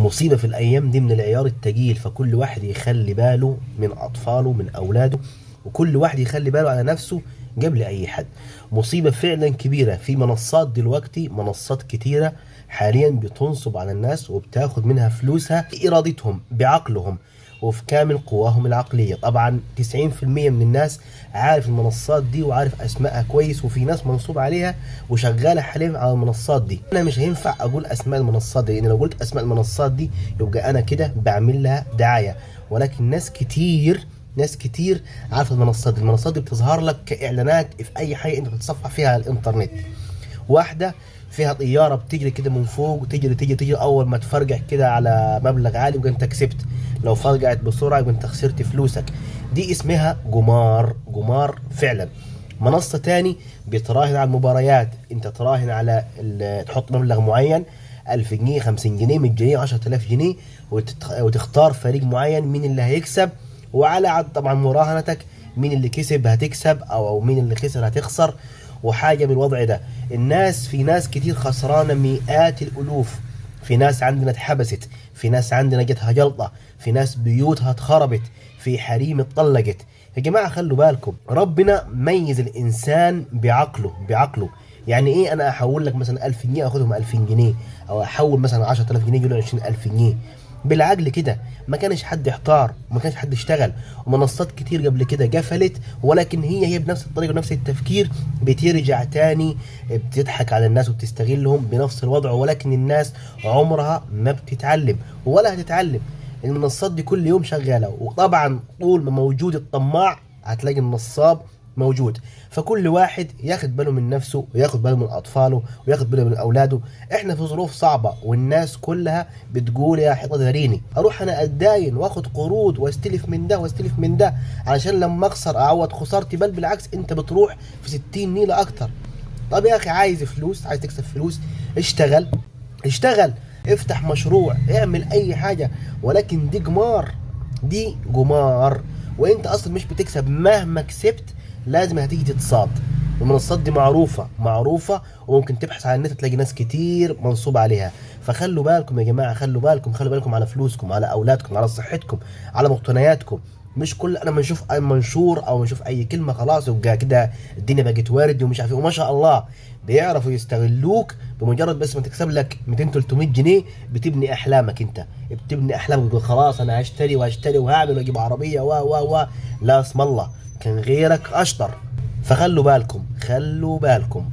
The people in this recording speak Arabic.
مصيبة في الأيام دي من العيار التقيل، فكل واحد يخلي باله من أطفاله من أولاده، وكل واحد يخلي باله على نفسه قبل أي حد. مصيبة فعلا كبيرة. في منصات دلوقتي، منصات كتيرة حاليا بتنصب على الناس وبتاخد منها فلوسها بإرادتهم بعقلهم وفي كامل قواهم العقلية. طبعا 90% من الناس عارف المنصات دي وعارف أسمائها كويس، وفي ناس منصوب عليها وشغالة حاليا على المنصات دي. أنا مش هينفع أقول أسماء المنصات دي، لأن لو قلت أسماء المنصات دي يبقى أنا كده بعمل لها دعاية. ولكن ناس كتير عارفة المنصات دي. المنصات دي بتظهر لك كإعلانات في أي حاجة أنت بتتصفح فيها على الإنترنت. واحدة فيها طيارة بتجري كده من فوق وتجري تجري تجري، أول ما تفرجع كده على مبلغ عالي يبقى أنت كسبت، لو فرجعت بسرعة يبقى أنت خسرت فلوسك. دي اسمها قمار، قمار فعلا. منصة تاني بتراهن على المباريات، أنت تراهن على تحط مبلغ معين، 1000 جنيه 50 جنيه 100 جنيه 10000 جنيه، وتختار فريق معين مين اللي هيكسب، وعلى طبعا مراهنتك مين اللي كسب هتكسب أو مين اللي خسر هتخسر. وحاجة بالوضع ده. في ناس كتير خسرانة مئات الألوف، في ناس عندنا اتحبست، في ناس عندنا جتها جلطة، في ناس بيوتها اتخربت، في حريم اتطلقت. يا جماعة خلوا بالكم، ربنا ميز الإنسان بعقله. يعني ايه انا احول لك مثلا 1000 جنيه اخدهم 2000 جنيه، او احول مثلا 10000 جنيه يجوا 20000 جنيه؟ بالعقل كده. ما كانش حد يحتار وما كانش حد يشتغل، ومنصات كتير قبل كده قفلت، ولكن هي بنفس الطريقه ونفس التفكير بترجع تاني، بتضحك على الناس وبتستغلهم بنفس الوضع. ولكن الناس عمرها ما بتتعلم ولا هتتعلم. المنصات دي كل يوم شغاله، وطبعا طول ما موجود الطماع هتلاقي النصاب موجود. فكل واحد ياخد باله من نفسه وياخد باله من اطفاله وياخد باله من اولاده. احنا في ظروف صعبه والناس كلها بتقول يا حيطه داريني، اروح انا اتداين واخد قروض واستلف من ده واستلف من ده علشان لما اخسر اعوض خسارتي، بل بالعكس انت بتروح في 60 نيله اكتر. طب يا اخي، عايز فلوس، عايز تكسب فلوس، اشتغل، افتح مشروع، اعمل اي حاجه. ولكن دي قمار، وانت اصلا مش بتكسب. مهما كسبت لازم هتيجي تتصاد. المنصات دي معروفة، وممكن تبحث عن النت تلاقي ناس كتير منصوب عليها. فخلوا بالكم يا جماعة، خلوا بالكم على فلوسكم، على أولادكم، على صحتكم، على مقتنياتكم. مش كل انا ما نشوف اي منشور او نشوف اي كلمه خلاص يبقى كده الدنيا بقت وارد ومش عارف ايه. وما شاء الله بيعرفوا يستغلوك. بمجرد بس ما تكسب لك 200 300 جنيه بتبني احلامك، بتقول خلاص انا هشتري وهعمل واجيب عربيه و لا اسم الله، كان غيرك اشطر. فخلوا بالكم.